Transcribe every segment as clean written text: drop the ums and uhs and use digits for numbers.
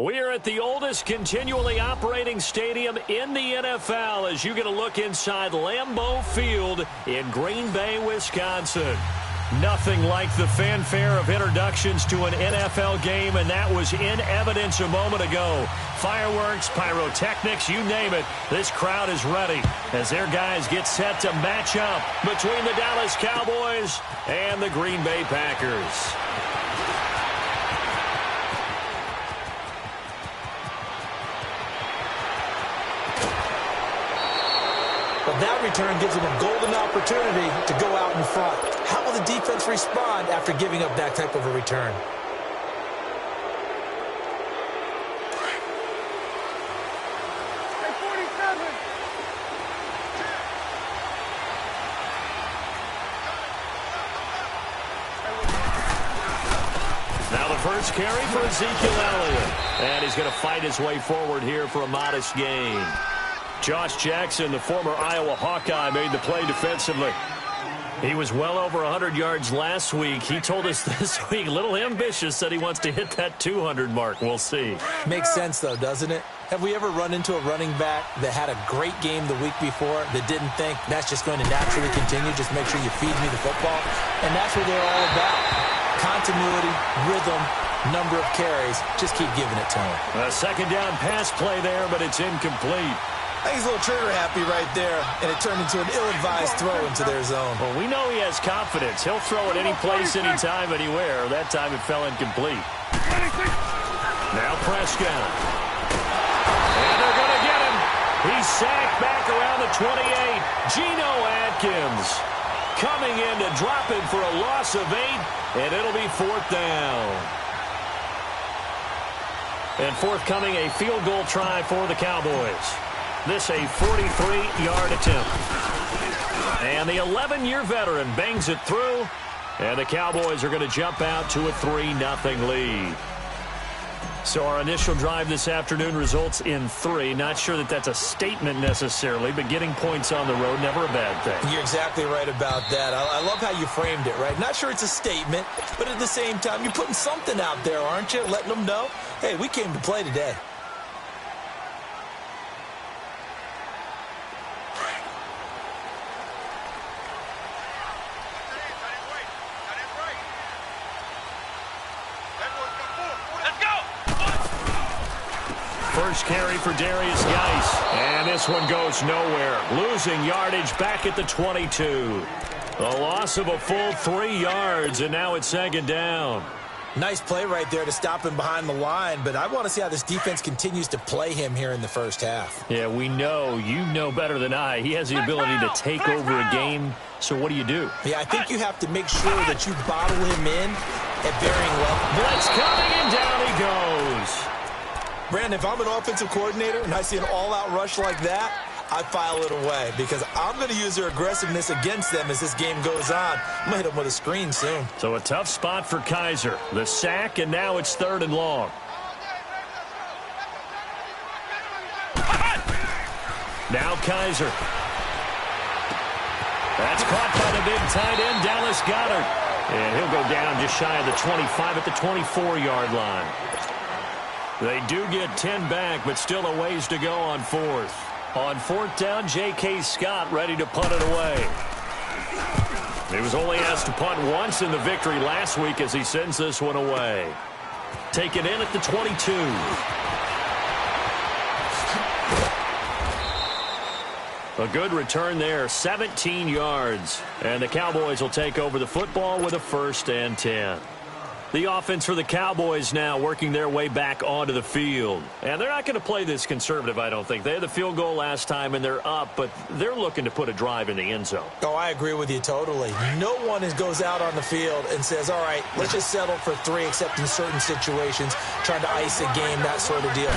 We are at the oldest continually operating stadium in the NFL as you get a look inside Lambeau Field in Green Bay, Wisconsin. Nothing like the fanfare of introductions to an NFL game, and that was in evidence a moment ago. Fireworks, pyrotechnics, you name it. This crowd is ready as their guys get set to match up between the Dallas Cowboys and the Green Bay Packers. But that return gives them a golden opportunity to go out in front. How will the defense respond after giving up that type of a return? Now the first carry for Ezekiel Elliott. And he's going to fight his way forward here for a modest gain. Josh Jackson, the former Iowa Hawkeye, made the play defensively. He was well over 100 yards last week. He told us this week, a little ambitious, said he wants to hit that 200 mark. We'll see. Makes sense, though, doesn't it? Have we ever run into a running back that had a great game the week before that didn't think that's just going to naturally continue? Just make sure you feed me the football. And that's what they're all about. Continuity, rhythm, number of carries. Just keep giving it to him. A second down pass play there, but it's incomplete. I think he's a little trigger happy right there, and it turned into an ill-advised throw into their zone. Well, we know he has confidence. He'll throw it any place, anytime, anywhere. That time it fell incomplete. Now Prescott. And they're going to get him. He's sacked back around the 28. Geno Atkins coming in to drop him for a loss of 8, and it'll be 4th down. And forthcoming, a field goal try for the Cowboys. This a 43-yard attempt. And the 11-year veteran bangs it through. And the Cowboys are going to jump out to a 3-0 lead. So our initial drive this afternoon results in 3. Not sure that that's a statement necessarily, but getting points on the road, never a bad thing. You're exactly right about that. I love how you framed it, right? Not sure it's a statement, but at the same time, you're putting something out there, aren't you? Letting them know, hey, we came to play today. First carry for Darius Geis. And this one goes nowhere. Losing yardage back at the 22. A loss of a full 3 yards, and now it's 2nd down. Nice play right there to stop him behind the line, but I want to see how this defense continues to play him here in the first half. Yeah, we know. You know better than I. He has the ability to take over a game, so what do you do? Yeah, I think you have to make sure that you bottle him in at varying levels. Blitz coming, and down he goes. Brandon, if I'm an offensive coordinator and I see an all-out rush like that, I file it away because I'm going to use their aggressiveness against them as this game goes on. I'm going to hit them with a screen soon. So a tough spot for Kaiser. The sack, and now it's 3rd and long. Now Kaiser. That's caught by the big tight end, Dallas Goedert. And he'll go down just shy of the 25 at the 24-yard line. They do get 10 back, but still a ways to go on 4th. On 4th down, J.K. Scott ready to punt it away. He was only asked to punt once in the victory last week as he sends this one away. Taken in at the 22. A good return there, 17 yards. And the Cowboys will take over the football with a 1st and 10. The offense for the Cowboys now working their way back onto the field. And they're not going to play this conservative, I don't think. They had the field goal last time, and they're up, but they're looking to put a drive in the end zone. Oh, I agree with you totally. No one goes out on the field and says, all right, let's just settle for 3, except in certain situations, trying to ice a game, that sort of deal.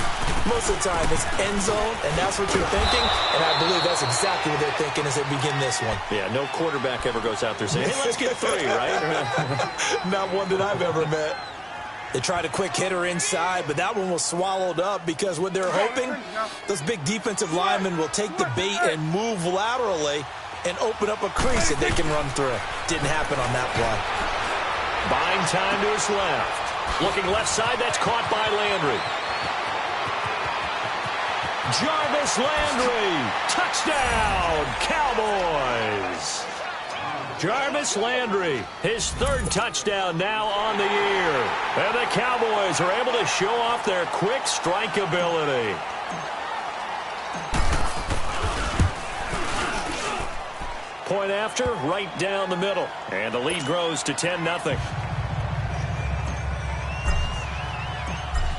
Most of the time, it's end zone, and that's what you're thinking, and I believe that's exactly what they're thinking as they begin this one. Yeah, no quarterback ever goes out there saying, hey, let's get 3, right? Not one that I've ever met. They tried a quick hitter inside, but that one was swallowed up because what they're hoping, those big defensive linemen will take the bait and move laterally and open up a crease that they can run through. Didn't happen on that play. Buying time to his left. Looking left side, that's caught by Landry. Jarvis Landry, touchdown, Cowboys. Jarvis Landry, his third touchdown now on the year. And the Cowboys are able to show off their quick strike ability. Point after, right down the middle. And the lead grows to 10-0.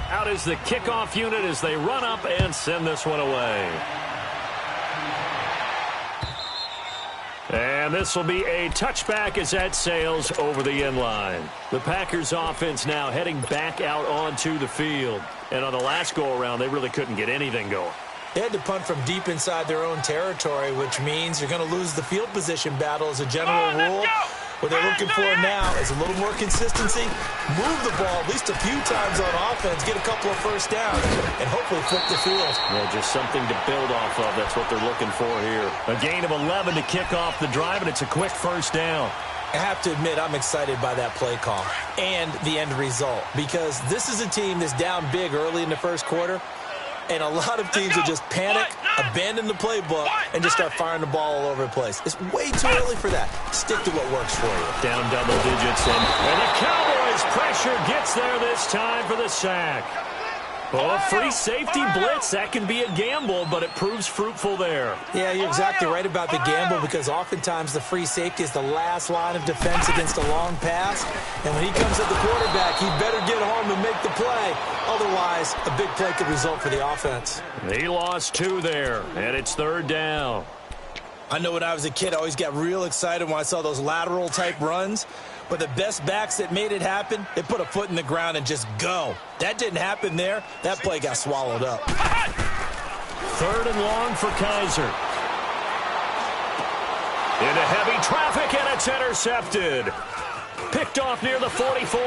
Out is the kickoff unit as they run up and send this one away. And this will be a touchback as that sails over the end line. The Packers offense now heading back out onto the field. And on the last go-around, they really couldn't get anything going. They had to punt from deep inside their own territory, which means you're going to lose the field position battle as a general rule. What they're looking for now is a little more consistency, move the ball at least a few times on offense, get a couple of first downs, and hopefully flip the field. Well, just something to build off of. That's what they're looking for here. A gain of 11 to kick off the drive, and it's a quick first down. I have to admit, I'm excited by that play call and the end result, because this is a team that's down big early in the first quarter. And a lot of teams will just panic, abandon the playbook, and just start firing the ball all over the place. It's way too early for that. Stick to what works for you. Down double digits, and the Cowboys' pressure gets there this time for the sack. Well, a free safety blitz, that can be a gamble, but it proves fruitful there. Yeah, you're exactly right about the gamble, because oftentimes the free safety is the last line of defense against a long pass. And when he comes at the quarterback, he better get home and make the play. Otherwise, a big play could result for the offense. He lost 2 there, and it's third down. I know when I was a kid, I always got real excited when I saw those lateral-type runs. But the best backs that made it happen, they put a foot in the ground and just go. That didn't happen there. That play got swallowed up. Third and long for Kaiser. Into heavy traffic, and it's intercepted. Picked off near the 44.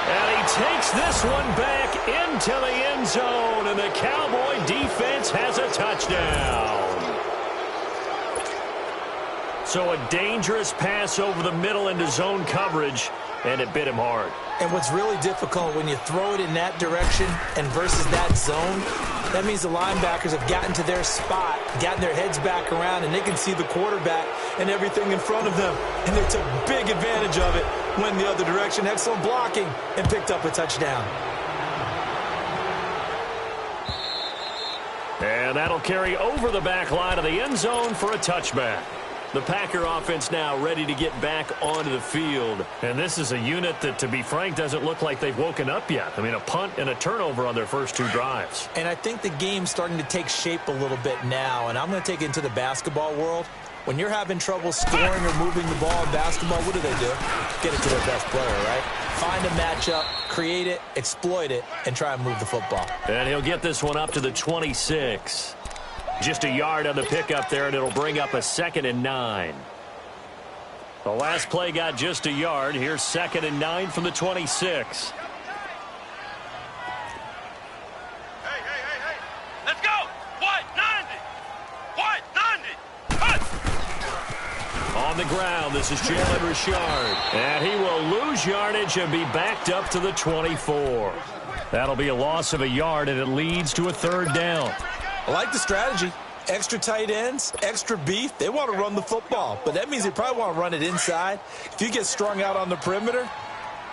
And he takes this one back into the end zone, and the Cowboy defense has a touchdown. So a dangerous pass over the middle into zone coverage, and it bit him hard. And what's really difficult when you throw it in that direction and versus that zone, that means the linebackers have gotten to their spot, gotten their heads back around, and they can see the quarterback and everything in front of them. And they took big advantage of it, went the other direction, excellent blocking, and picked up a touchdown. And that'll carry over the back line of the end zone for a touchback. The Packer offense now ready to get back onto the field. And this is a unit that, to be frank, doesn't look like they've woken up yet. I mean, a punt and a turnover on their first 2 drives. And I think the game's starting to take shape a little bit now. And I'm going to take it into the basketball world. When you're having trouble scoring or moving the ball in basketball, what do? Get it to their best player, right? Find a matchup, create it, exploit it, and try and move the football. And he'll get this one up to the 26. Just a yard on the pickup there, and it'll bring up a 2nd and 9. The last play got just a yard. Here's 2nd and 9 from the 26. Hey. Let's go. What? 90. Cut. On the ground, this is Jalen Richard. And he will lose yardage and be backed up to the 24. That'll be a loss of a yard, and it leads to a 3rd down. I like the strategy. Extra tight ends, extra beef. They want to run the football, but that means they probably want to run it inside. If you get strung out on the perimeter,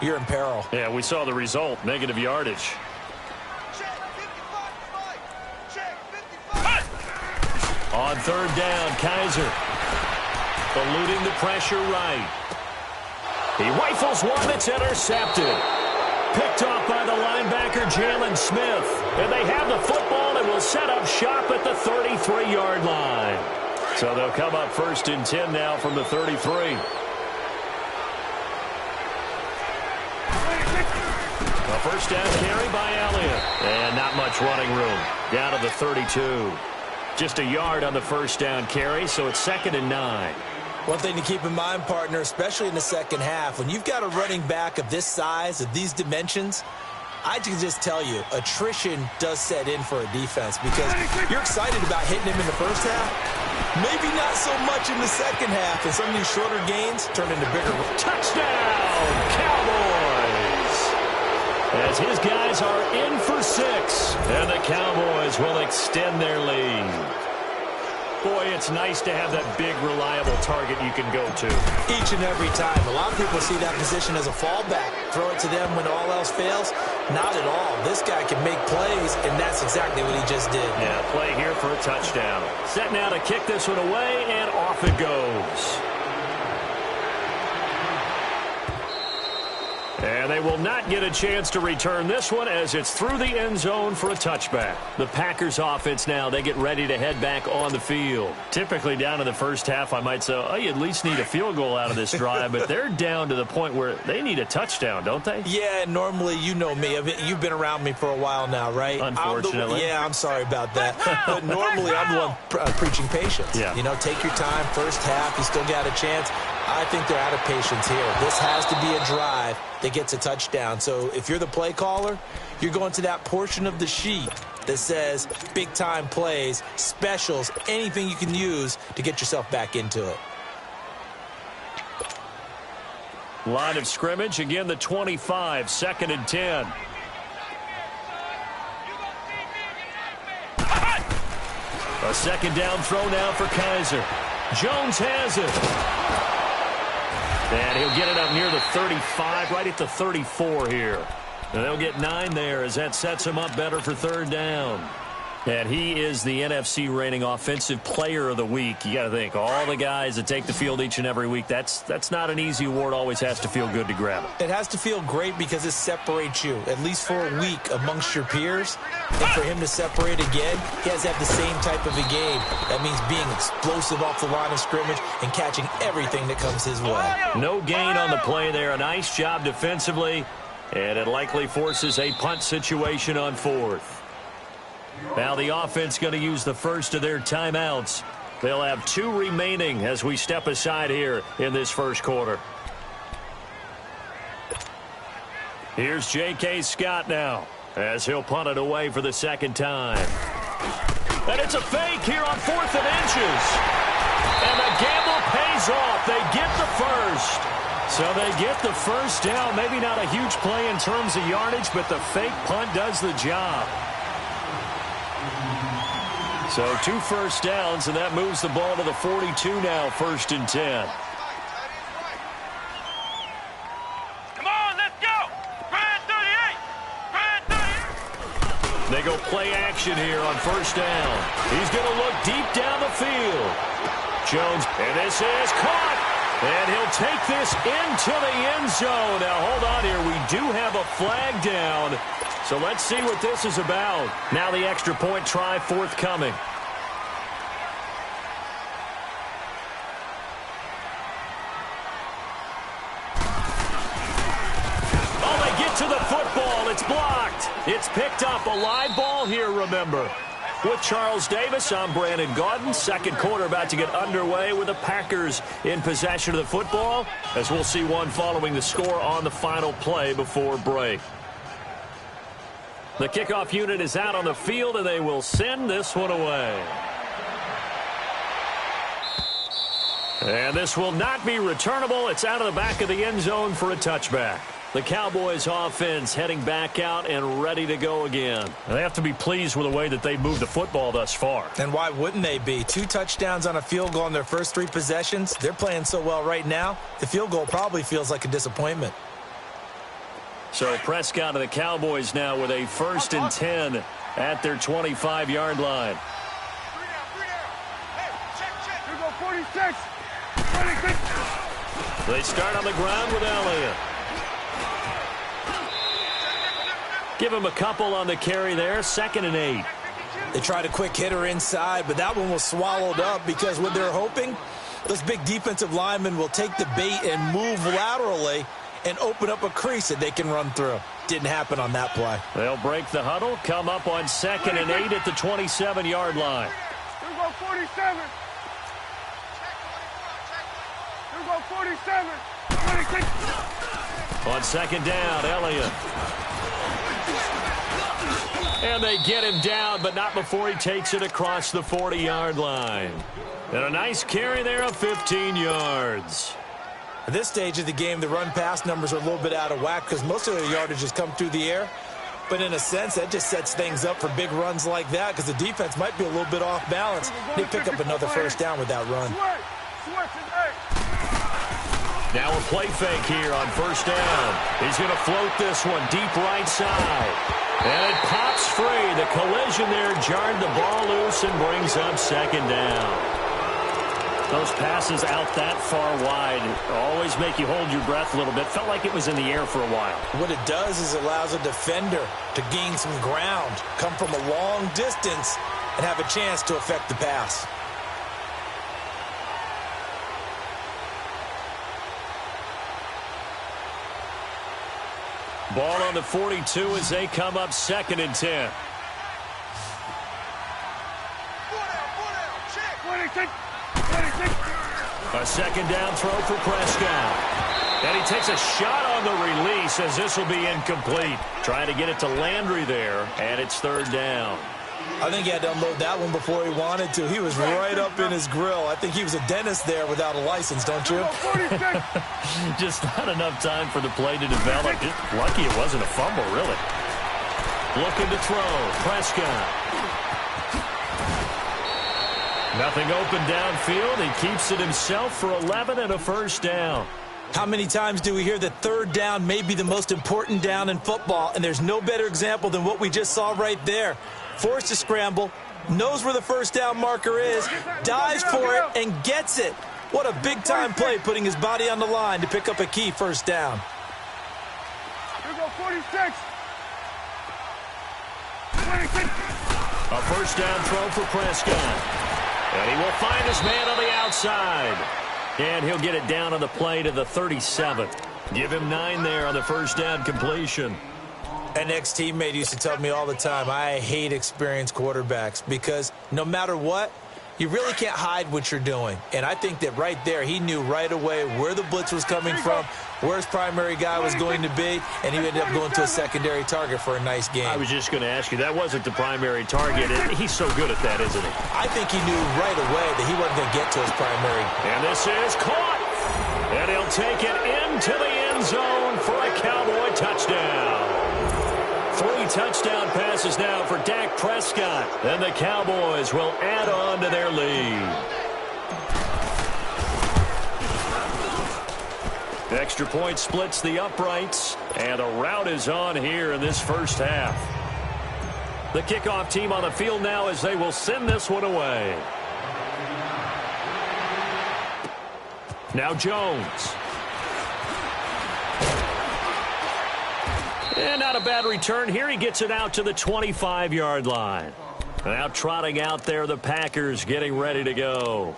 you're in peril. Yeah, we saw the result, negative yardage. On 3rd down, Kaiser. Eluding the pressure right. He rifles one that's intercepted. Picked off by the linebacker, Jalen Smith. And they have the football and will set up shop at the 33-yard line. So they'll come up 1st and 10 now from the 33. A first down carry by Elliott. And not much running room. Down to the 32. Just a yard on the first down carry, so it's 2nd and 9. One thing to keep in mind, partner, especially in the second half, when you've got a running back of this size, of these dimensions, I can just tell you, attrition does set in for a defense because you're excited about hitting him in the first half. Maybe not so much in the second half, and some of these shorter gains turn into bigger. Touchdown, Cowboys! as his guys are in for 6. And the Cowboys will extend their lead. Boy, it's nice to have that big, reliable target you can go to. Each and every time. A lot of people see that position as a fallback. Throw it to them when all else fails. Not at all. This guy can make plays, and that's exactly what he just did. Yeah, play here for a touchdown. Set now to kick this one away, and off it goes. And they will not get a chance to return this one as it's through the end zone for a touchback. The Packers offense now, they get ready to head back on the field. Typically down in the first half, I might say, oh, you at least need a field goal out of this drive, but they're down to the point where they need a touchdown, don't they? Yeah, normally, you know me. You've been around me for a while now, right? Unfortunately. I'm sorry about that. But normally, I'm the one preaching patience. Yeah. You know, take your time. First half, you still got a chance. I think they're out of patience here. This has to be a drive that gets a touchdown. So if you're the play caller, you're going to that portion of the sheet that says big-time plays, specials, anything you can use to get yourself back into it. Line of scrimmage, again the 25, 2nd and 10. A second down throw now for Kaiser. Jones has it. And he'll get it up near the 35, right at the 34 here. And they'll get 9 there as that sets him up better for 3rd down. And he is the NFC reigning offensive player of the week. You got to think, all the guys that take the field each and every week, that's not an easy award. Always has to feel good to grab it. It has to feel great because it separates you, at least for a week, amongst your peers. And for him to separate again, he has to have the same type of a game. That means being explosive off the line of scrimmage and catching everything that comes his way. No gain on the play there. A nice job defensively. And it likely forces a punt situation on 4th. Now the offense going to use the first of their timeouts. They'll have 2 remaining as we step aside here in this first quarter. Here's J.K. Scott now as he'll punt it away for the 2nd time. And it's a fake here on 4th and inches. And the gamble pays off. They get the first. So they get the first down. Maybe not a huge play in terms of yardage, but the fake punt does the job. So 2 first downs, and that moves the ball to the 42 now, 1st and 10. Come on, let's go! Brad 38! Brad 38! They go play action here on 1st down. He's going to look deep down the field. Jones, and this is caught. And he'll take this into the end zone. Now, hold on here. We do have a flag down. So let's see what this is about. Now the extra point try forthcoming. Oh, they get to the football. It's blocked. It's picked up. A live ball here, remember. With Charles Davis, I'm Brandon Gaudin. Second quarter about to get underway with the Packers in possession of the football, as we'll see one following the score on the final play before break. The kickoff unit is out on the field, and they will send this one away. And this will not be returnable. It's out of the back of the end zone for a touchback. The Cowboys offense heading back out and ready to go again. They have to be pleased with the way that they've moved the football thus far. And why wouldn't they be? 2 touchdowns on a field goal in their first 3 possessions. They're playing so well right now, the field goal probably feels like a disappointment. So Prescott and the Cowboys now with a 1st and 10 at their 25-yard line. Here go 46. 46. They start on the ground with Elliott. Give him a couple on the carry there. 2nd and 8. They tried a quick hitter inside, but that one was swallowed up because what they're hoping, those big defensive linemen will take the bait and move laterally and open up a crease that they can run through. Didn't happen on that play. They'll break the huddle, come up on 2nd and 8 at the 27-yard line. Here go 47. Here go 47. 26. On 2nd down, Elliott. And they get him down, but not before he takes it across the 40-yard line. And a nice carry there of 15 yards. At this stage of the game, the run-pass numbers are a little bit out of whack because most of their yardage has come through the air. But in a sense, that just sets things up for big runs like that because the defense might be a little bit off balance. They pick up another first down with that run. Now a play fake here on first down. He's going to float this one deep right side. And it pops free. The collision there jarred the ball loose and brings up second down. Those passes out that far wide always make you hold your breath a little bit. Felt like it was in the air for a while. What it does is it allows a defender to gain some ground, come from a long distance, and have a chance to affect the pass. Ball on the 42 as they come up 2nd and 10. A second down throw for Prescott. And he takes a shot on the release as this will be incomplete. Trying to get it to Landry there, and it's 3rd down. I think he had to unload that one before he wanted to. He was right up in his grill. I think he was a dentist there without a license, don't you? Just not enough time for the play to develop. Just lucky it wasn't a fumble, really. Looking to throw. Prescott. Nothing open downfield. He keeps it himself for 11 and a first down. How many times do we hear that 3rd down may be the most important down in football, and there's no better example than what we just saw right there. Forced to scramble, knows where the first down marker is, dives for it, and gets it. What a big-time play, putting his body on the line to pick up a key first down. Here go 46. A first down throw for Prescott. And he will find his man on the outside. And he'll get it down on the play to the 37. Give him 9 there on the first down completion. An ex-teammate used to tell me all the time, I hate experienced quarterbacks because no matter what, you really can't hide what you're doing. And I think that right there, he knew right away where the blitz was coming from, where his primary guy was going to be, and he ended up going to a secondary target for a nice game. I was just going to ask you, that wasn't the primary target. He's so good at that, isn't he? I think he knew right away that he wasn't going to get to his primary. And this is caught. And he'll take it into the end zone for a Cowboy touchdown. 3 touchdown passes now for Dak Prescott. And the Cowboys will add on to their lead. Extra point splits the uprights. And a rout is on here in this first half. The kickoff team on the field now as they will send this one away. Now Jones. And not a bad return here. He gets it out to the 25-yard line. Now trotting out there, the Packers getting ready to go.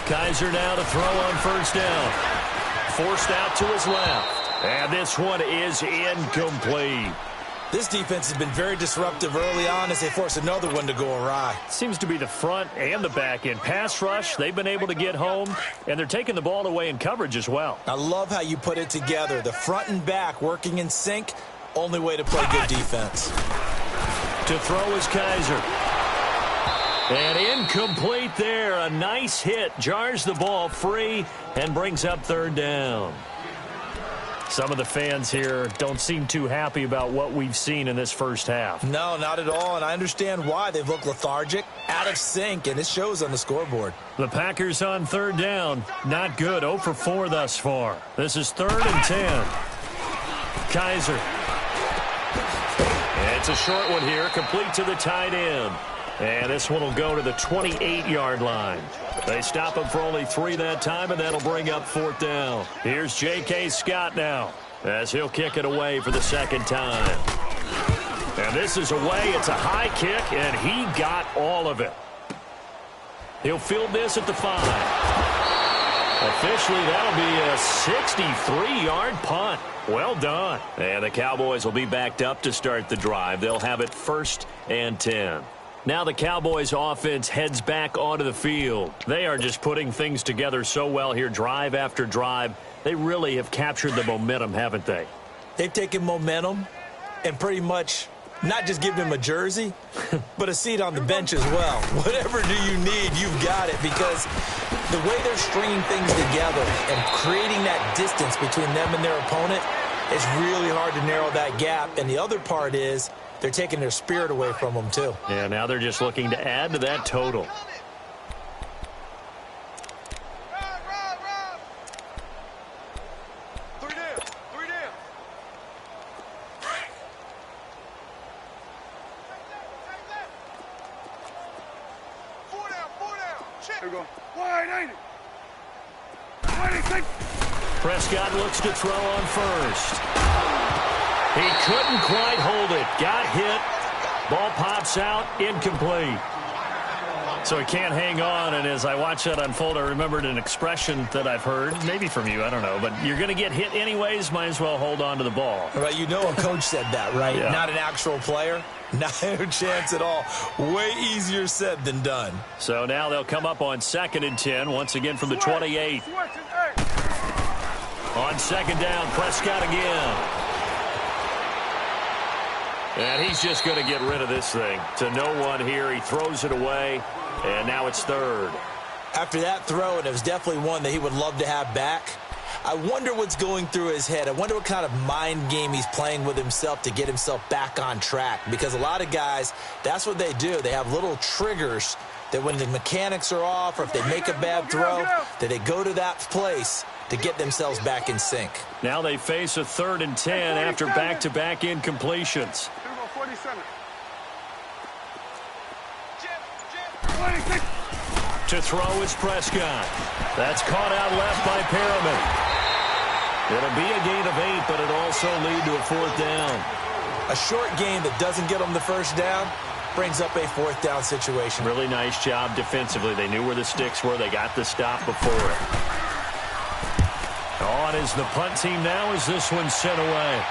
Kaiser now to throw on first down. Forced out to his left. And this one is incomplete. This defense has been very disruptive early on as they force another one to go awry. Seems to be the front and the back end. Pass rush, they've been able to get home, and they're taking the ball away in coverage as well. I love how you put it together. The front and back working in sync, only way to play good defense. To throw is Kaiser. And incomplete there. A nice hit. Jars the ball free and brings up 3rd down. Some of the fans here don't seem too happy about what we've seen in this first half. No, not at all, and I understand why. They've looked lethargic, out of sync, and it shows on the scoreboard. The Packers on 3rd down. Not good. 0 for 4 thus far. This is 3rd and 10. Kaiser. And it's a short one here, complete to the tight end. And this one will go to the 28-yard line. They stop him for only 3 that time, and that'll bring up 4th down. Here's J.K. Scott now as he'll kick it away for the 2nd time. And this is away. It's a high kick, and he got all of it. He'll field this at the 5. Officially, that'll be a 63-yard punt. Well done. And the Cowboys will be backed up to start the drive. They'll have it 1st and 10. Now the Cowboys offense heads back onto the field. They are just putting things together so well here, drive after drive. They really have captured the momentum, haven't they? They've taken momentum and pretty much not just given him a jersey, but a seat on the bench as well. Whatever do you need, you've got it, because the way they're stringing things together and creating that distance between them and their opponent, it's really hard to narrow that gap. And the other part is they're taking their spirit away from them, too. Yeah, now they're just looking to add to that total. Here we go. Wide, ain't it? 26. Prescott looks to throw on first. He couldn't quite hold it. Got hit. Ball pops out. Incomplete. So he can't hang on, and as I watch that unfold, I remembered an expression that I've heard, maybe from you, I don't know, but you're going to get hit anyways, might as well hold on to the ball. Right, you know a coach said that, right? Yeah. Not an actual player. No chance at all. Way easier said than done. So now they'll come up on 2nd and 10, once again from the 28. On second down, Prescott again. And he's just going to get rid of this thing. To no one here, he throws it away, and now it's 3rd. After that throw, and it was definitely one that he would love to have back, I wonder what's going through his head. I wonder what kind of mind game he's playing with himself to get himself back on track. Because a lot of guys, that's what they do. They have little triggers that when the mechanics are off or if they make a bad throw, that they go to that place to get themselves back in sync. Now they face a 3rd and 10 after back-to-back incompletions. Here we go, 47. To throw is Prescott. That's caught out left by Perriman. It'll be a gain of 8, but it'll also lead to a 4th down. A short gain that doesn't get them the first down brings up a 4th down situation. Really nice job defensively. They knew where the sticks were. They got the stop before it. On is the punt team now as this one's sent away.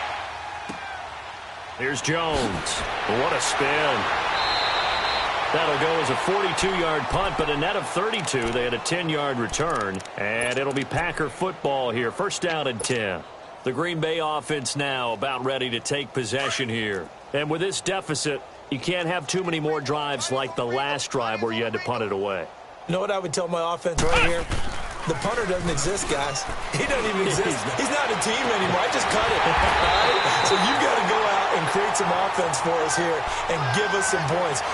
Here's Jones. What a spin. That'll go as a 42-yard punt, but a net of 32. They had a 10-yard return, and it'll be Packer football here. 1st down and 10. The Green Bay offense now about ready to take possession here. And with this deficit, you can't have too many more drives like the last drive where you had to punt it away. You know what I would tell my offense right here? The punter doesn't exist, guys. He doesn't even exist. He's not a team anymore. I just cut it. All right? So you got to go out and create some offense for us here and give us some points.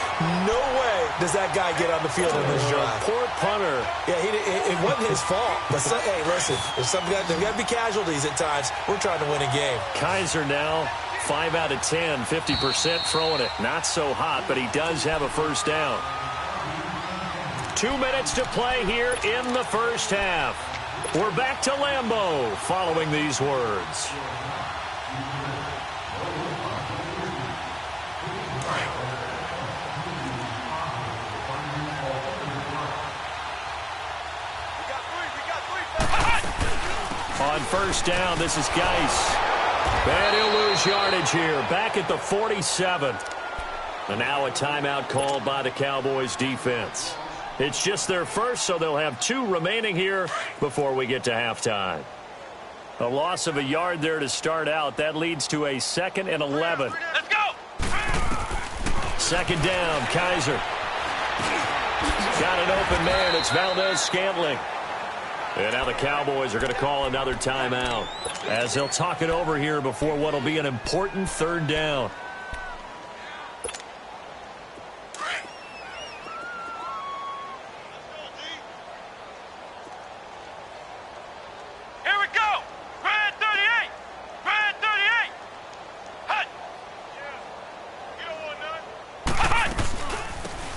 No way does that guy get on the field in this drive. Poor punter. Yeah, it wasn't his fault. But hey, listen, there's got to be casualties at times. We're trying to win a game. Kaiser now 5 out of 10, 50% throwing it. Not so hot, but he does have a 1st down. 2 minutes to play here in the 1st half. We're back to Lambeau following these words. On 1st down, this is Geis. And he'll lose yardage here. Back at the 47. And now a timeout called by the Cowboys defense. It's just their first, so they'll have 2 remaining here before we get to halftime. A loss of a yard there to start out. That leads to a 2nd and 11. Let's go! 2nd down, Kaiser. Got an open man. It's Valdez-Scantling. And now the Cowboys are going to call another timeout as they'll talk it over here before what will be an important 3rd down.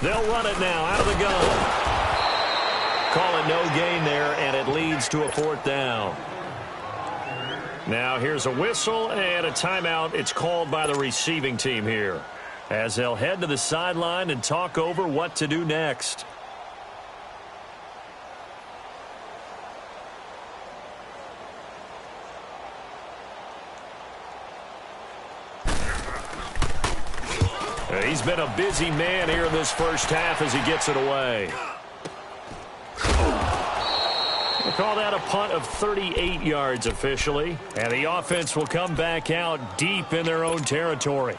They'll run it now out of the gun. Call it no gain there, and it leads to a 4th down. Now here's a whistle and a timeout. It's called by the receiving team here as they'll head to the sideline and talk over what to do next. He's been a busy man here in this first half as he gets it away. We'll call that a punt of 38 yards officially. And the offense will come back out deep in their own territory.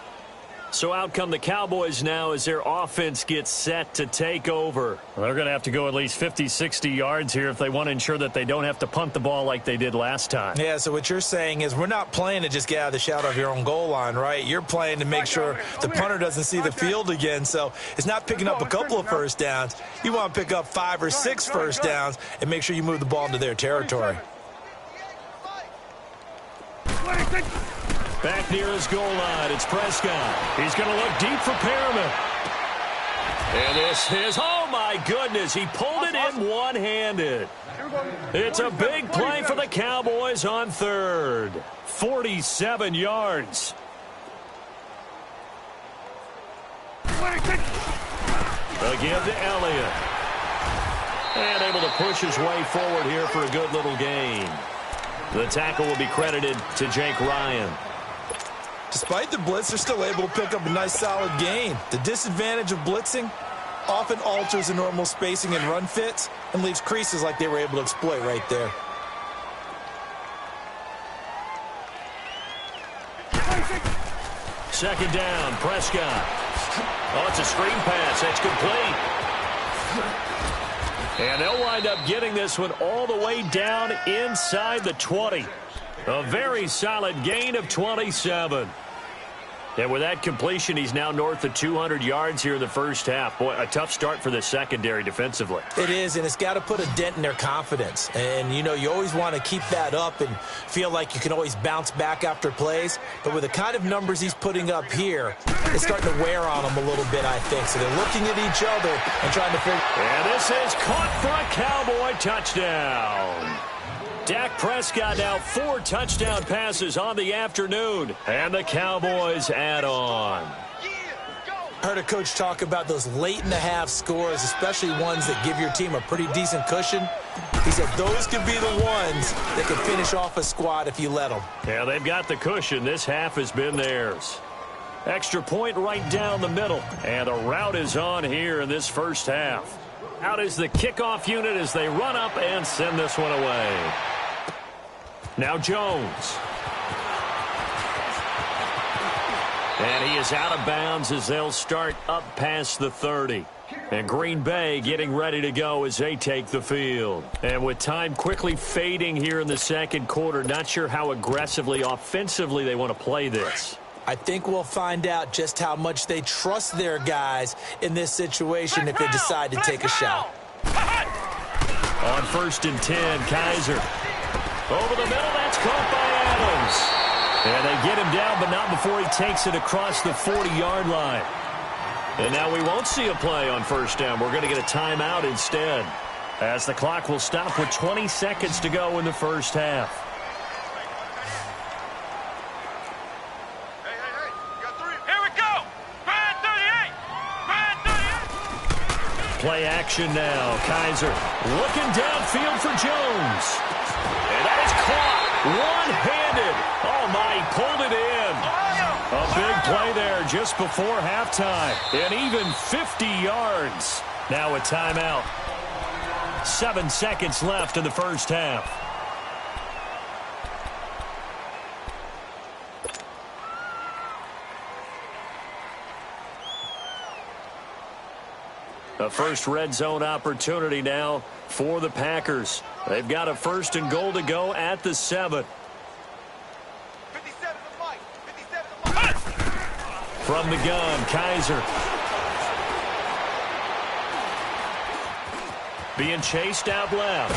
So out come the Cowboys now as their offense gets set to take over. Well, they're going to have to go at least 50, 60 yards here if they want to ensure that they don't have to punt the ball like they did last time. Yeah, so what you're saying is we're not playing to just get out of the shadow of your own goal line, right? You're playing to make sure the punter doesn't see the field again. So it's not picking up a couple of first downs. You want to pick up 5 or 6 first downs and make sure you move the ball into their territory. Back near his goal line, it's Prescott. He's going to look deep for Perriman. And this is, oh my goodness, he pulled it in one-handed. It's a big play for the Cowboys on third. 47 yards. Again to Elliott. And able to push his way forward here for a good little gain. The tackle will be credited to Jake Ryan. Despite the blitz, they're still able to pick up a nice solid gain. The disadvantage of blitzing often alters the normal spacing and run fits and leaves creases like they were able to exploit right there. Second down, Prescott. Oh, it's a screen pass. That's complete. And they'll wind up getting this one all the way down inside the 20. A very solid gain of 27. And with that completion, he's now north of 200 yards here in the first half. Boy, a tough start for the secondary defensively. It is, and it's got to put a dent in their confidence. And, you know, you always want to keep that up and feel like you can always bounce back after plays. But with the kind of numbers he's putting up here, it's starting to wear on them a little bit, I think. So they're looking at each other and trying to figure. And this is caught for a Cowboy touchdown. Dak Prescott now 4 touchdown passes on the afternoon. And the Cowboys add on. I heard a coach talk about those late-in-the-half scores, especially ones that give your team a pretty decent cushion. He said those could be the ones that can finish off a squad if you let them. Yeah, they've got the cushion. This half has been theirs. Extra point right down the middle. And the route is on here in this first half. Out is the kickoff unit as they run up and send this one away. Now Jones. And he is out of bounds as they'll start up past the 30. And Green Bay getting ready to go as they take the field. And with time quickly fading here in the second quarter, not sure how aggressively, offensively they want to play this. I think we'll find out just how much they trust their guys in this situation if they decide to take a shot. On 1st and 10, Kaiser. Over the middle, that's caught by Adams. And they get him down, but not before he takes it across the 40-yard line. And now we won't see a play on 1st down. We're going to get a timeout instead, as the clock will stop with 20 seconds to go in the first half. Play action now. Kaiser looking downfield for Jones. And that is caught one-handed. Oh, my, he pulled it in. A big play there just before halftime. And even 50 yards. Now a timeout. 7 seconds left in the first half. A first red zone opportunity now for the Packers. They've got a 1st and goal to go at the 7. From the gun, Kaiser. Being chased out left.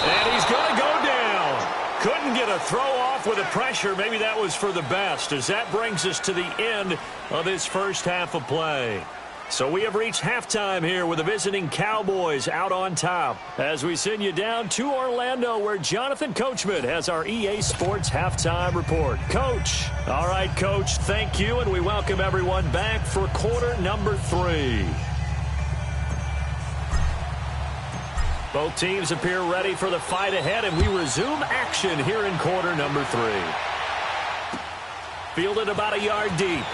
And he's going to go down. Couldn't get a throw off with the pressure. Maybe that was for the best, as that brings us to the end of this first half of play. So we have reached halftime here with the visiting Cowboys out on top as we send you down to Orlando, where Jonathan Coachman has our EA Sports halftime report. Coach. All right, Coach, thank you, and we welcome everyone back for quarter number 3. Both teams appear ready for the fight ahead, and we resume action here in quarter number 3. Fielded about a yard deep.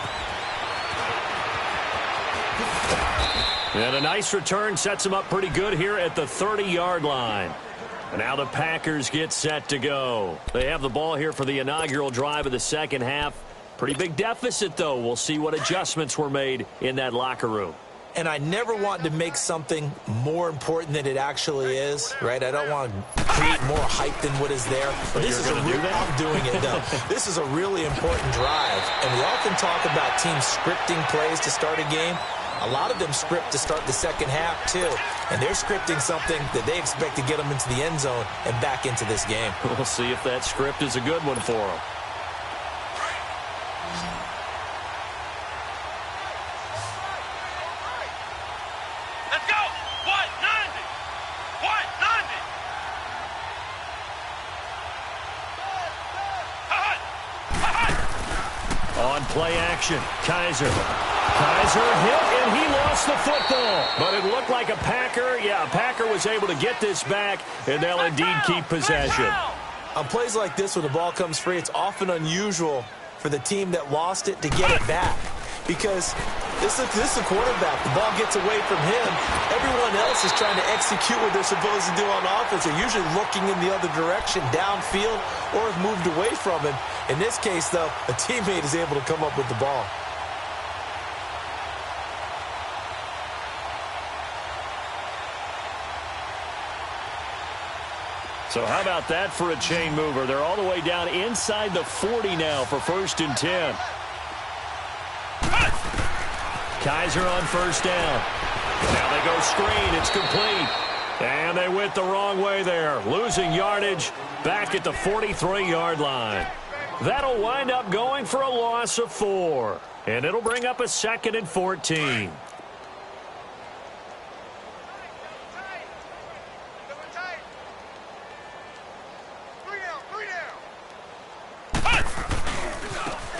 And a nice return sets them up pretty good here at the 30-yard line. And now the Packers get set to go. They have the ball here for the inaugural drive of the second half. Pretty big deficit, though. We'll see what adjustments were made in that locker room. And I never want to make something more important than it actually is, right? I don't want to create more hype than what is there. But this is I'm doing it, though. This is a really important drive. And we often talk about teams scripting plays to start a game. A lot of them script to start the second half, too. And they're scripting something that they expect to get them into the end zone and back into this game. We'll see if that script is a good one for them. Let's go! 190! 190! On play action, Kaiser hit, and he lost the football. But it looked like a Packer. Yeah, a Packer was able to get this back, and they'll indeed keep possession. On plays like this, when the ball comes free, it's often unusual for the team that lost it to get it back. Because this is a quarterback. The ball gets away from him. Everyone else is trying to execute what they're supposed to do on offense. They're usually looking in the other direction, downfield, or have moved away from him. In this case, though, a teammate is able to come up with the ball. So how about that for a chain mover? They're all the way down inside the 40 now for 1st and 10. Kaiser on first down. Now they go screen. It's complete. And they went the wrong way there. Losing yardage back at the 43-yard line. That'll wind up going for a loss of 4. And it'll bring up a 2nd and 14.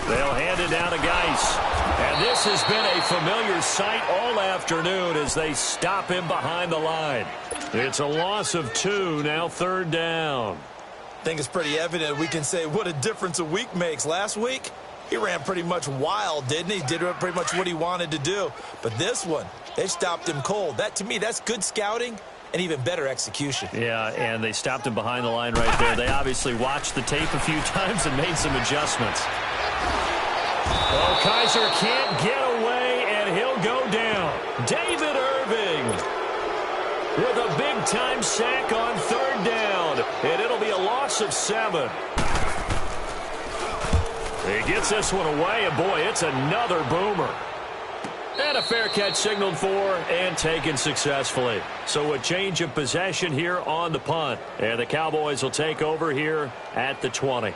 They'll hand it down to Geis. And this has been a familiar sight all afternoon as they stop him behind the line. It's a loss of 2, now 3rd down. I think it's pretty evident. We can say what a difference a week makes. Last week, he ran pretty much wild, didn't he? Did pretty much what he wanted to do. But this one, they stopped him cold. That, to me, that's good scouting and even better execution. Yeah, and they stopped him behind the line right there. They obviously watched the tape a few times and made some adjustments. Well, Kaiser can't get away, and he'll go down. David Irving with a big-time sack on 3rd down, and it'll be a loss of 7. He gets this one away, and boy, it's another boomer. And a fair catch signaled for and taken successfully. So a change of possession here on the punt, and the Cowboys will take over here at the 20.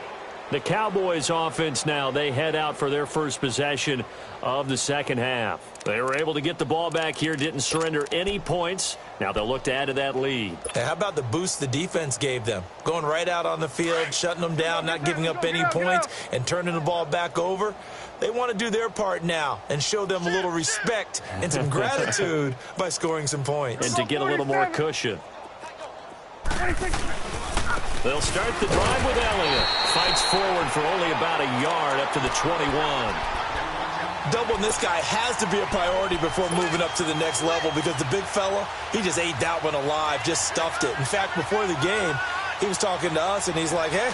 The Cowboys offense now, they head out for their first possession of the second half. They were able to get the ball back here, didn't surrender any points. Now they'll look to add to that lead. Hey, how about the boost the defense gave them? Going right out on the field, shutting them down, not giving up any points, and turning the ball back over. They want to do their part now and show them a little respect and some gratitude by scoring some points. And to get a little more cushion. They'll start the drive with Elliott. Fights forward for only about a yard up to the 21. Doubling this guy has to be a priority before moving up to the next level because the big fella, he just ate that one alive, just stuffed it. In fact, before the game, he was talking to us, and he's like, hey,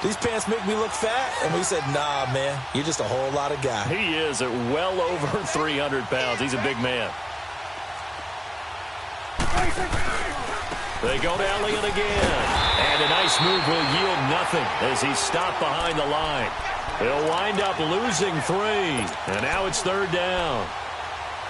these pants make me look fat. And we said, nah, man, you're just a whole lot of guy. He is at well over 300 pounds. He's a big man. They go to Elliott again. And a nice move will yield nothing as he's stopped behind the line. He'll wind up losing 3. And now it's 3rd down.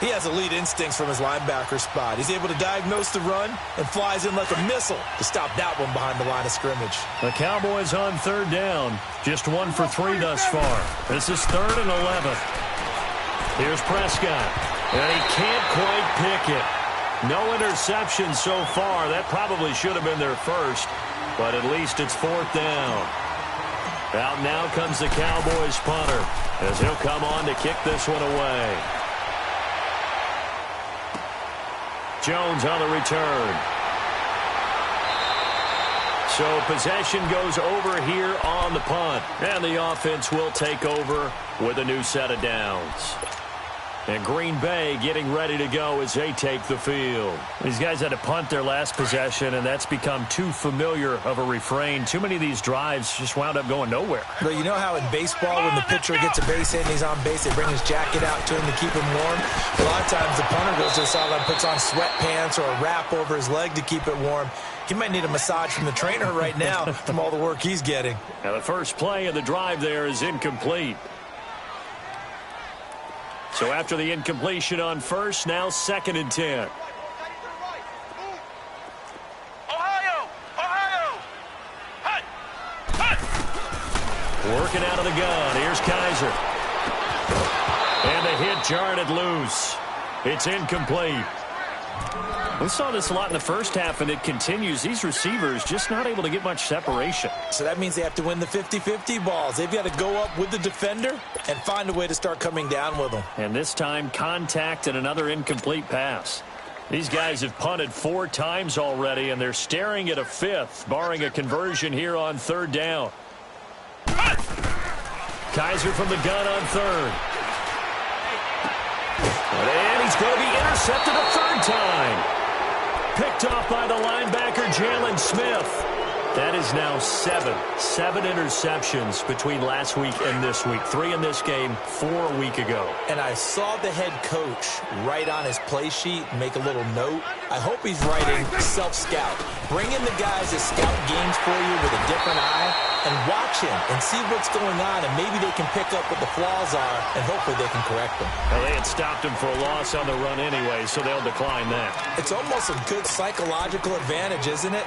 He has elite instincts from his linebacker spot. He's able to diagnose the run and flies in like a missile to stop that one behind the line of scrimmage. The Cowboys on 3rd down. Just 1 for 3 thus far. This is 3rd and 11. Here's Prescott. And he can't quite pick it. No interception so far. That probably should have been their first. But at least it's 4th down. Out now comes the Cowboys punter as he'll come on to kick this one away. Jones on the return. So possession goes over here on the punt. And the offense will take over with a new set of downs. And Green Bay getting ready to go as they take the field. These guys had to punt their last possession, and that's become too familiar of a refrain. Too many of these drives just wound up going nowhere. But you know how in baseball, when the pitcher gets a base hit and he's on base, they bring his jacket out to him to keep him warm? A lot of times the punter goes to the sideline, puts on sweatpants or a wrap over his leg to keep it warm. He might need a massage from the trainer right now from all the work he's getting. Now the first play of the drive there is incomplete. So after the incompletion on first, now 2nd and 10. Working out of the gun. Here's Kaiser. And the hit jarred it loose. It's incomplete. We saw this a lot in the first half, and it continues. These receivers just not able to get much separation. So that means they have to win the 50-50 balls. They've got to go up with the defender and find a way to start coming down with them. And this time, contact and another incomplete pass. These guys have punted 4 times already, and they're staring at a 5th, barring a conversion here on 3rd down. Kaiser from the gun on 3rd. And he's going to be intercepted a 3rd time. Picked off by the linebacker, Jalen Smith. That is now 7 interceptions between last week and this week. 3 in this game, 4 a week ago. And I saw the head coach write on his play sheet, make a little note. I hope he's writing self-scout. Bring in the guys that scout games for you with a different eye and watch him and see what's going on, and maybe they can pick up what the flaws are, and hopefully they can correct them. Well, they had stopped him for a loss on the run anyway, so they'll decline that. It's almost a good psychological advantage, isn't it?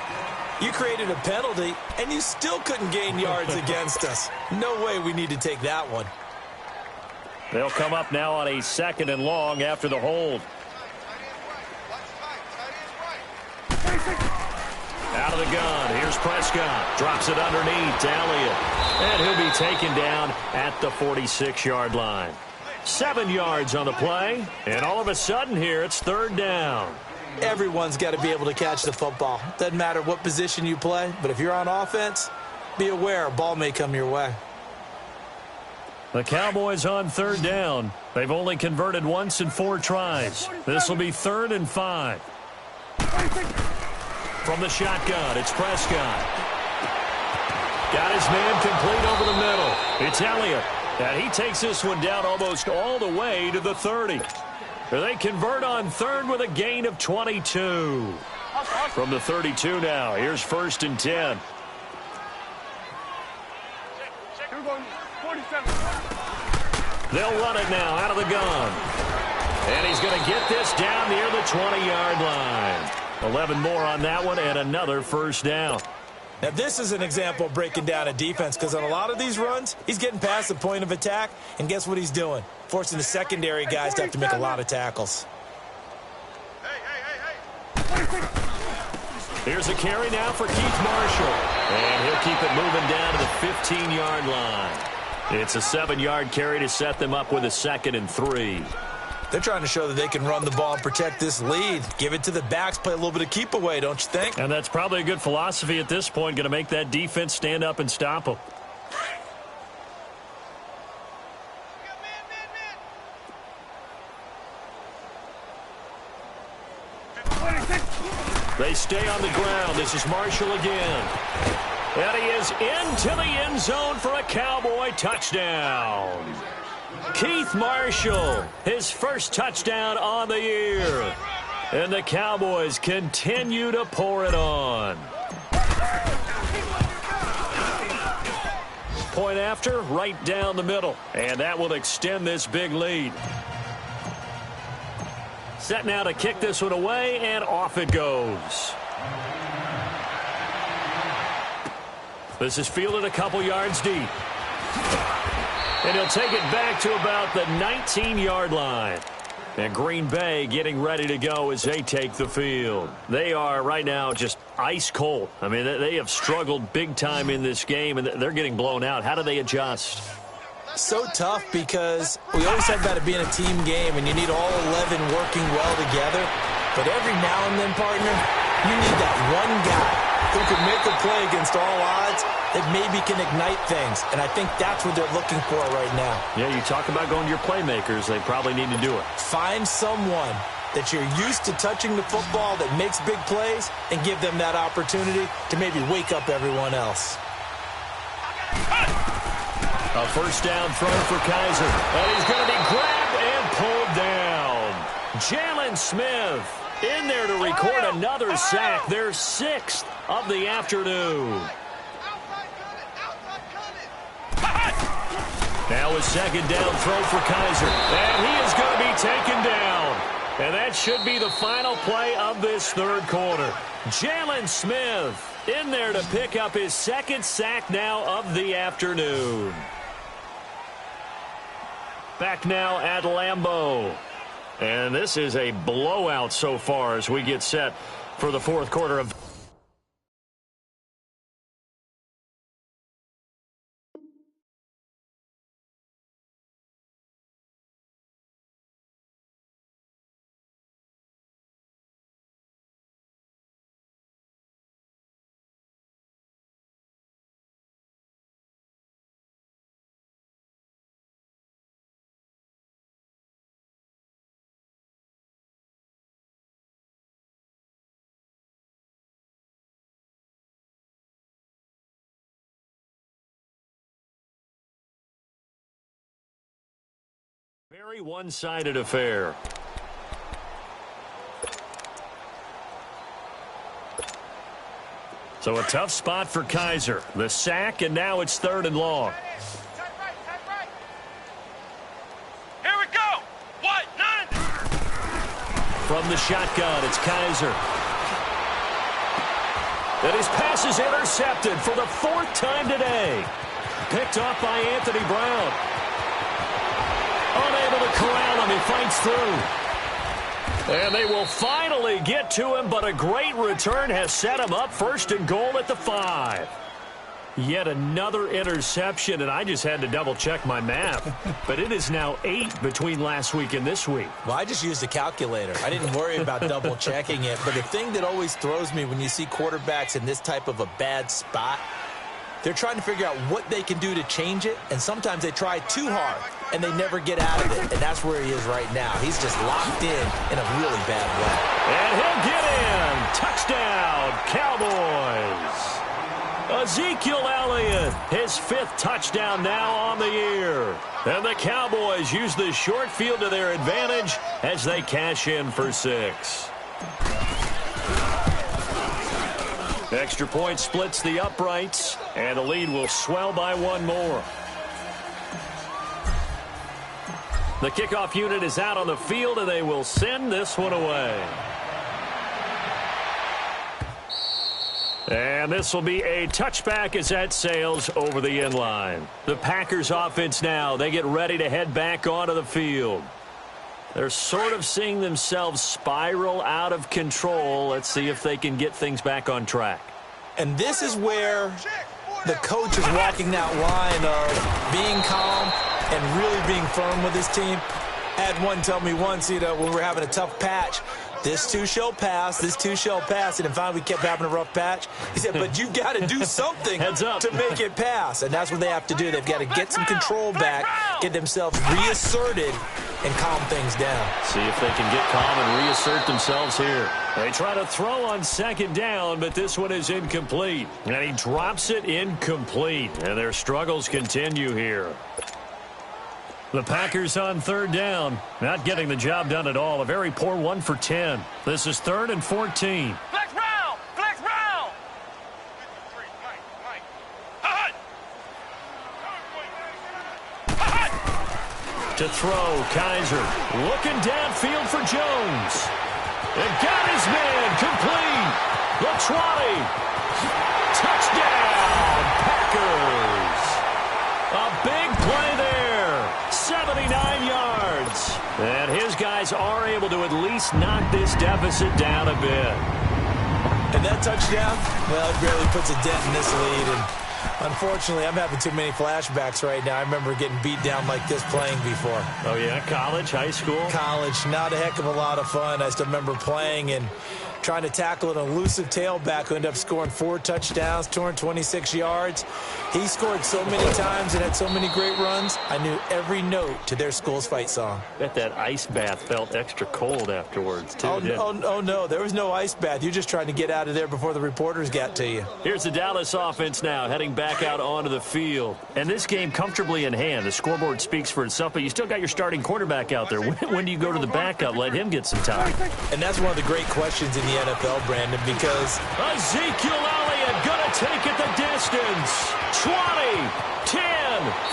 You created a penalty, and you still couldn't gain yards against us. No way we need to take that one. They'll come up now on a 2nd and long after the hold. Out of the gun. Here's Prescott. Drops it underneath to Elliott. And he'll be taken down at the 46-yard line. 7 yards on the play. And all of a sudden here, it's 3rd down. Everyone's got to be able to catch the football. Doesn't matter what position you play, but if you're on offense, be aware a ball may come your way. The Cowboys on 3rd down. They've only converted once in 4 tries. This will be 3rd and 5. From the shotgun, it's Prescott. Got his man complete over the middle. It's Elliott. And he takes this one down almost all the way to the 30. They convert on 3rd with a gain of 22. From the 32 now, here's 1st and 10. They'll run it now out of the gun. And he's going to get this down near the 20-yard line. 11 more on that one and another 1st down. Now, this is an example of breaking down a defense, because on a lot of these runs, he's getting past the point of attack, and guess what he's doing? Forcing the secondary guys to have to make a lot of tackles. Here's a carry now for Keith Marshall. And he'll keep it moving down to the 15-yard line. It's a 7-yard carry to set them up with a 2nd and 3. They're trying to show that they can run the ball and protect this lead. Give it to the backs, play a little bit of keep away, don't you think? And that's probably a good philosophy at this point, going to make that defense stand up and stop them. They stay on the ground. This is Marshall again. And he is into the end zone for a Cowboy touchdown. Keith Marshall, his first touchdown on the year. And the Cowboys continue to pour it on. Point after, right down the middle. And that will extend this big lead. Set now to kick this one away, and off it goes. This is fielded a couple yards deep. And he'll take it back to about the 19-yard line. And Green Bay getting ready to go as they take the field. They are right now just ice cold. I mean, they have struggled big time in this game, and they're getting blown out. How do they adjust? So tough, because we always have got to be in a team game, and you need all 11 working well together. But every now and then, partner, you need that one guy who can make a play against all odds that maybe can ignite things. And I think that's what they're looking for right now. Yeah, you talk about going to your playmakers. They probably need to do it. Find someone that you're used to touching the football that makes big plays and give them that opportunity to maybe wake up everyone else. A first down throw for Kaiser. And he's going to be grabbed and pulled down. Jalen Smith in there to record another sack. Their 6th of the afternoon. Now a second down throw for Kaiser. And he is going to be taken down. And that should be the final play of this third quarter. Jalen Smith in there to pick up his 2nd sack now of the afternoon. Back now at Lambeau. And this is a blowout so far as we get set for the fourth quarter of very one-sided affair. So a tough spot for Kaiser. The sack, and now it's 3rd and long. Here we go. What? 9. From the shotgun, it's Kaiser. And his pass is intercepted for the 4th time today. Picked off by Anthony Brown. Unable to corral him. He fights through. And they will finally get to him, but a great return has set him up 1st and goal at the 5. Yet another interception, and I just had to double-check my math. But it is now 8 between last week and this week. Well, I just used a calculator. I didn't worry about double-checking it. But the thing that always throws me when you see quarterbacks in this type of a bad spot, they're trying to figure out what they can do to change it, and sometimes they try too hard, and they never get out of it, and that's where he is right now. He's just locked in a really bad way. And he'll get in. Touchdown, Cowboys. Ezekiel Elliott, his 5th touchdown now on the year. And the Cowboys use the short field to their advantage as they cash in for 6. Extra point splits the uprights, and the lead will swell by 1 more. The kickoff unit is out on the field, and they will send this one away. And this will be a touchback as that sails over the end line. The Packers offense now, they get ready to head back onto the field. They're sort of seeing themselves spiral out of control. Let's see if they can get things back on track. And this is where the coach is walking that line of being calm and really being firm with his team. I had one tell me once, when we were having a tough patch, this too shall pass, this too shall pass. And then finally we kept having a rough patch. He said, but you've got to do something to make it pass. And that's what they have to do. They've got to get some control back, get themselves reasserted, and calm things down. See if they can get calm and reassert themselves here. They try to throw on 2nd down, but this one is incomplete. And he drops it incomplete. And their struggles continue here. The Packers on 3rd down. Not getting the job done at all. A very poor 1 for 10. This is 3rd and 14. Flex round. Flex round. To throw, Kaiser. Looking downfield for Jones. And got his man. Complete. LaTrotte. Touchdown, Packers. A big play there. 79 yards. And his guys are able to at least knock this deficit down a bit. And that touchdown, well, it barely puts a dent in this lead. And unfortunately, I'm having too many flashbacks right now. I remember getting beat down like this playing before. Oh, yeah? College, high school? College, not a heck of a lot of fun. I still remember playing, and trying to tackle an elusive tailback who ended up scoring 4 touchdowns, 226 yards. He scored so many times and had so many great runs, I knew every note to their school's fight song. Bet that ice bath felt extra cold afterwards, too. Oh, no, there was no ice bath. You're just trying to get out of there before the reporters got to you. Here's the Dallas offense now, heading back out onto the field. And this game comfortably in hand. The scoreboard speaks for itself, but you still got your starting quarterback out there. When do you go to the backup? Let him get some time. And that's one of the great questions in the NFL, Brandon, because Ezekiel Elliott going to take it the distance. 20, 10,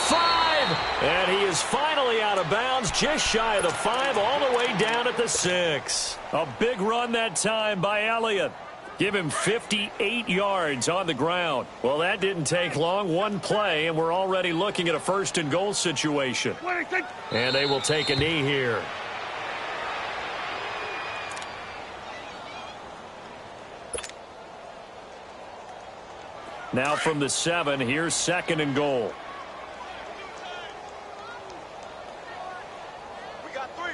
5, and he is finally out of bounds, just shy of the 5, all the way down at the 6. A big run that time by Elliott. Give him 58 yards on the ground. Well, that didn't take long. One play, and we're already looking at a 1st and goal situation. And they will take a knee here. Now from the 7, here's 2nd and goal. We got three,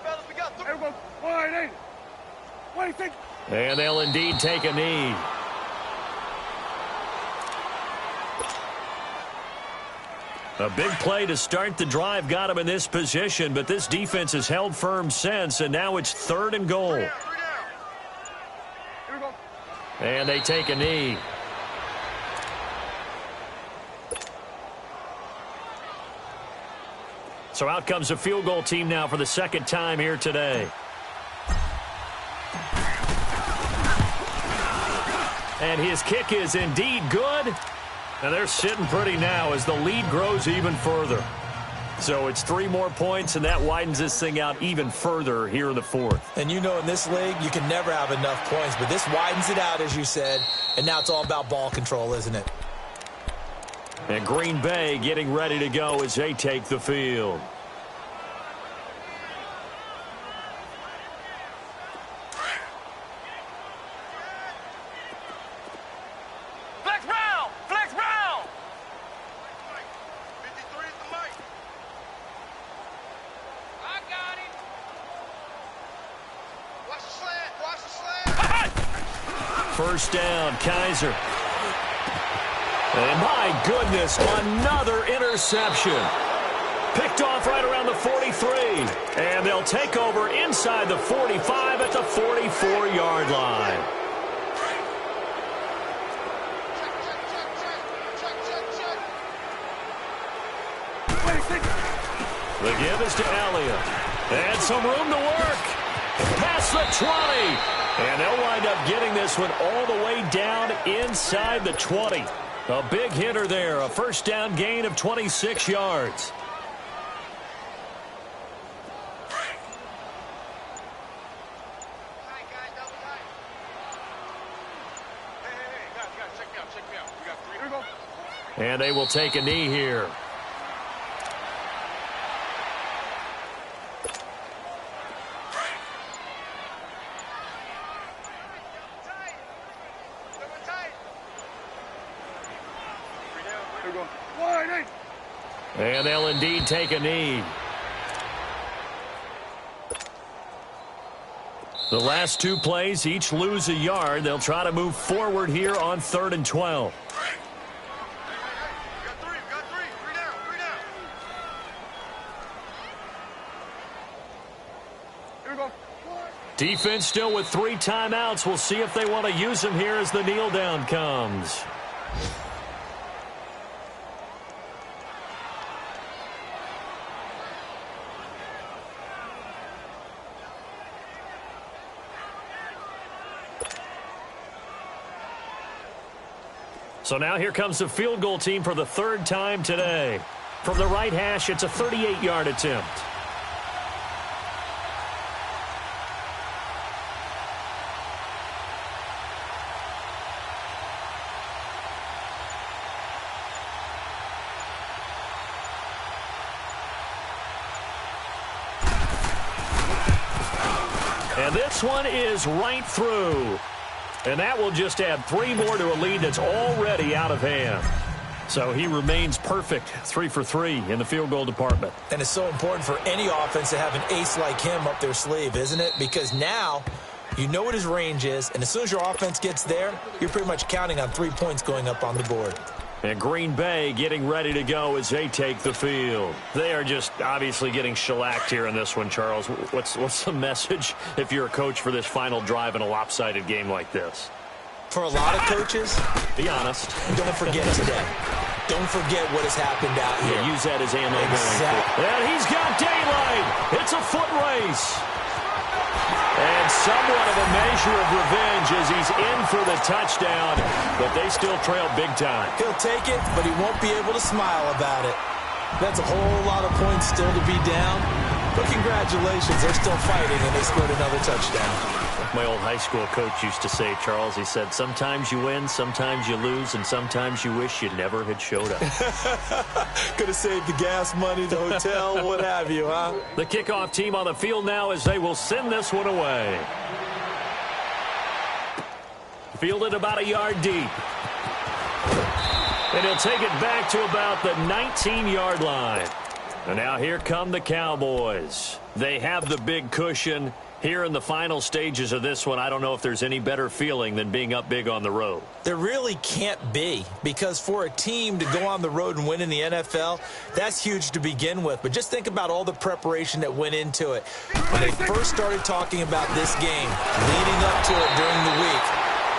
fellas. We got 3. Everyone, wide, ain't it? What do you think? And they'll indeed take a knee. A big play to start the drive got him in this position, but this defense has held firm since, and now it's 3rd and goal. 3 down. Here we go. And they take a knee. So out comes a field goal team now for the 2nd time here today. And his kick is indeed good. And they're sitting pretty now as the lead grows even further. So it's 3 more points, and that widens this thing out even further here in the 4th. And you know in this league, you can never have enough points, but this widens it out, as you said, and now it's all about ball control, isn't it? And Green Bay getting ready to go as they take the field. Flex round! Flex round! 53 is the mic. I got it. Watch the slant. Watch the slant. First down, Kaiser. And my goodness, another interception. Picked off right around the 43. And they'll take over inside the 45 at the 44-yard line. The give is to Elliott. And some room to work. Past the 20. And they'll wind up getting this one all the way down inside the 20. A big hitter there. A first down gain of 26 yards. And they will take a knee here. And they'll indeed take a knee. The last 2 plays each lose a yard. They'll try to move forward here on 3rd and 12. Defense still with 3 timeouts. We'll see if they want to use them here as the kneel down comes. So now here comes the field goal team for the 3rd time today. From the right hash, it's a 38-yard attempt. And this one is right through. And that will just add 3 more to a lead that's already out of hand. So he remains perfect, 3 for 3 in the field goal department. And it's so important for any offense to have an ace like him up their sleeve, isn't it? Because now You know what his range is, and as soon as your offense gets there, you're pretty much counting on 3 points going up on the board. And Green Bay getting ready to go as they take the field. They are just obviously getting shellacked here in this one, Charles. What's the message if you're a coach for this final drive in a lopsided game like this? For a lot of coaches, be honest. Don't forget today. Don't forget what has happened out here. Yeah, use that as ammo Exactly. going forward. And he's got daylight. It's a foot race. And somewhat of a measure of revenge as he's in for the touchdown, but they still trail big time. He'll take it, but he won't be able to smile about it. That's a whole lot of points still to be down, but congratulations, they're still fighting, and they scored another touchdown. My old high school coach used to say, Charles, he said, sometimes you win, sometimes you lose, and sometimes you wish you never had showed up. Could have saved the gas money, the hotel, what have you, huh? The kickoff team on the field now as they will send this one away. Fielded about a yard deep. And he'll take it back to about the 19-yard line. And now here come the Cowboys. They have the big cushion. Here in the final stages of this one, I don't know if there's any better feeling than being up big on the road. There really can't be, because for a team to go on the road and win in the NFL, that's huge to begin with. But just think about all the preparation that went into it. When they first started talking about this game, leading up to it during the week,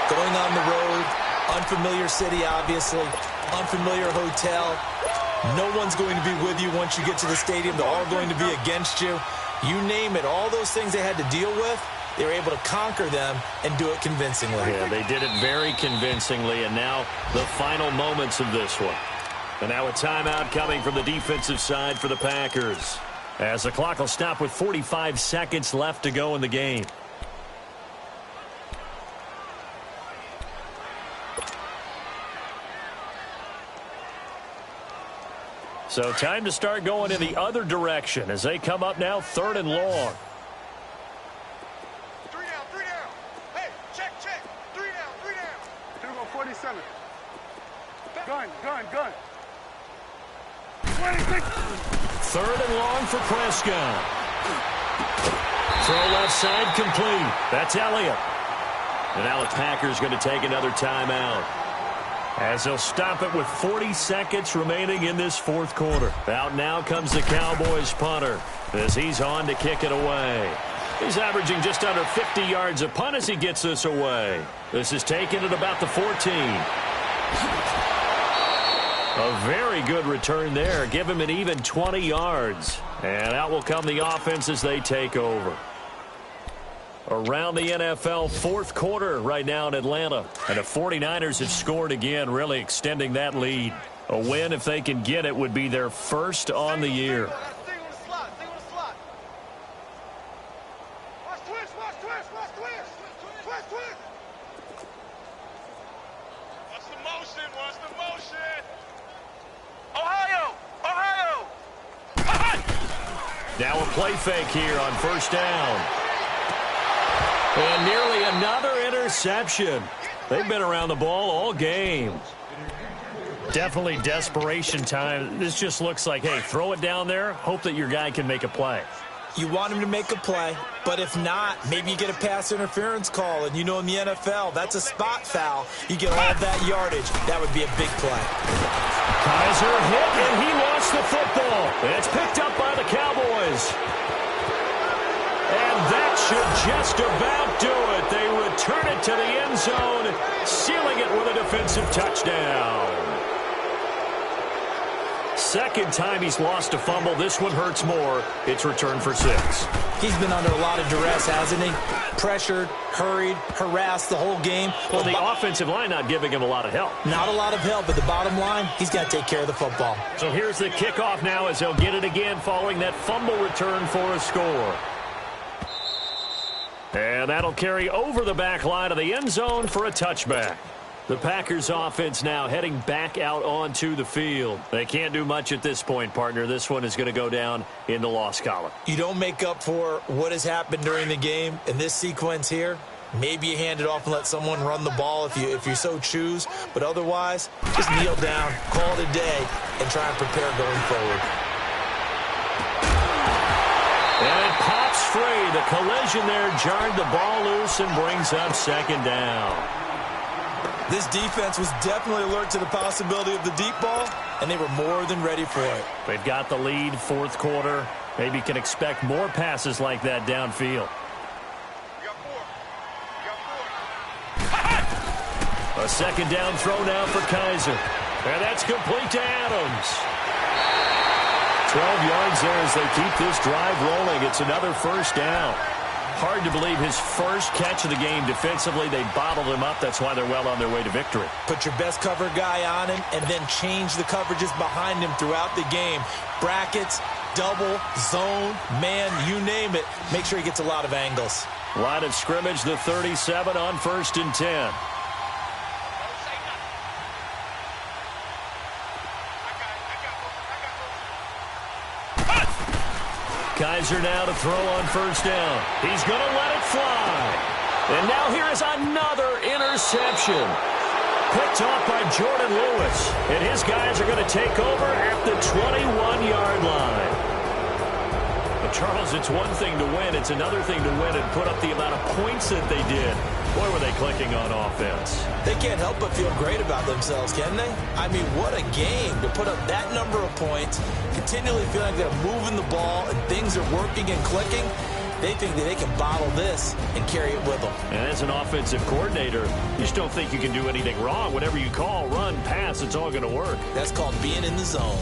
going on the road, unfamiliar city, obviously, unfamiliar hotel. No one's going to be with you once you get to the stadium. They're all going to be against you. You name it, all those things they had to deal with, they were able to conquer them and do it convincingly. Yeah, they did it very convincingly, and now the final moments of this one. And now a timeout coming from the defensive side for the Packers, as the clock will stop with 45 seconds left to go in the game. So time to start going in the other direction as they come up now 3rd and long. 3 down, 3 down. Hey, check. 3 down, 3 down. Here we go, 47. Gun. 26. 3rd and long for Prescott. Throw left side complete. That's Elliott. And now the Packers going to take another timeout, as they'll stop it with 40 seconds remaining in this 4th quarter. Out now comes the Cowboys punter as he's on to kick it away. He's averaging just under 50 yards a punt as he gets this away. This is taken at about the 14. A very good return there. Give him an even 20 yards. And out will come the offense as they take over. Around the NFL, 4th quarter right now in Atlanta. And the 49ers have scored again, really extending that lead. A win, if they can get it, would be their first on the year. Stay on the slot. Watch twist. Watch the motion. Ohio. Now a play fake here on 1st down. And nearly another interception. They've been around the ball all game. Definitely desperation time. This just looks like, hey, throw it down there, hope that your guy can make a play. You want him to make a play, but if not, maybe you get a pass interference call, and you know in the NFL, that's a spot foul. You get all that yardage. That would be a big play. Kaiser hit, and he lost the football. It's picked up by the Cowboys. And that should just about do it. They return it to the end zone, sealing it with a defensive touchdown. Second time he's lost a fumble. This one hurts more. It's returned for 6. He's been under a lot of duress, hasn't he? Pressured, hurried, harassed the whole game. Well, the offensive line not giving him a lot of help. Not a lot of help, but the bottom line, he's got to take care of the football. So here's the kickoff now as they'll get it again following that fumble return for a score. And that'll carry over the back line of the end zone for a touchback. The Packers offense now heading back out onto the field. They can't do much at this point, partner. This one is going to go down in the loss column. You don't make up for what has happened during the game in this sequence here. Maybe you hand it off and let someone run the ball if you so choose. But otherwise, just kneel down, call it a day, and try and prepare going forward. And it pops three. The collision there jarred the ball loose and brings up second down. This defense was definitely alert to the possibility of the deep ball, and they were more than ready for it. They've got the lead, fourth quarter. Maybe can expect more passes like that downfield. A second down throw now for Kaiser. And that's complete to Adams. 12 yards there as they keep this drive rolling. It's another first down. Hard to believe his first catch of the game defensively. They bottled him up. That's why they're well on their way to victory. Put your best cover guy on him and then change the coverages behind him throughout the game. Brackets, double, zone, man, you name it. Make sure he gets a lot of angles. Line of scrimmage, the 37 on 1st and 10. Kaiser now to throw on first down. He's going to let it fly. And now here is another interception. Picked off by Jordan Lewis. And his guys are going to take over at the 21-yard line. But Charles, it's one thing to win. It's another thing to win and put up the amount of points that they did. Boy, were they clicking on offense. They can't help but feel great about themselves, can they? I mean, what a game to put up that number of points, continually feeling like they're moving the ball and things are working and clicking. They think that they can bottle this and carry it with them. And as an offensive coordinator, you just don't think you can do anything wrong. Whatever you call, run, pass, it's all going to work. That's called being in the zone.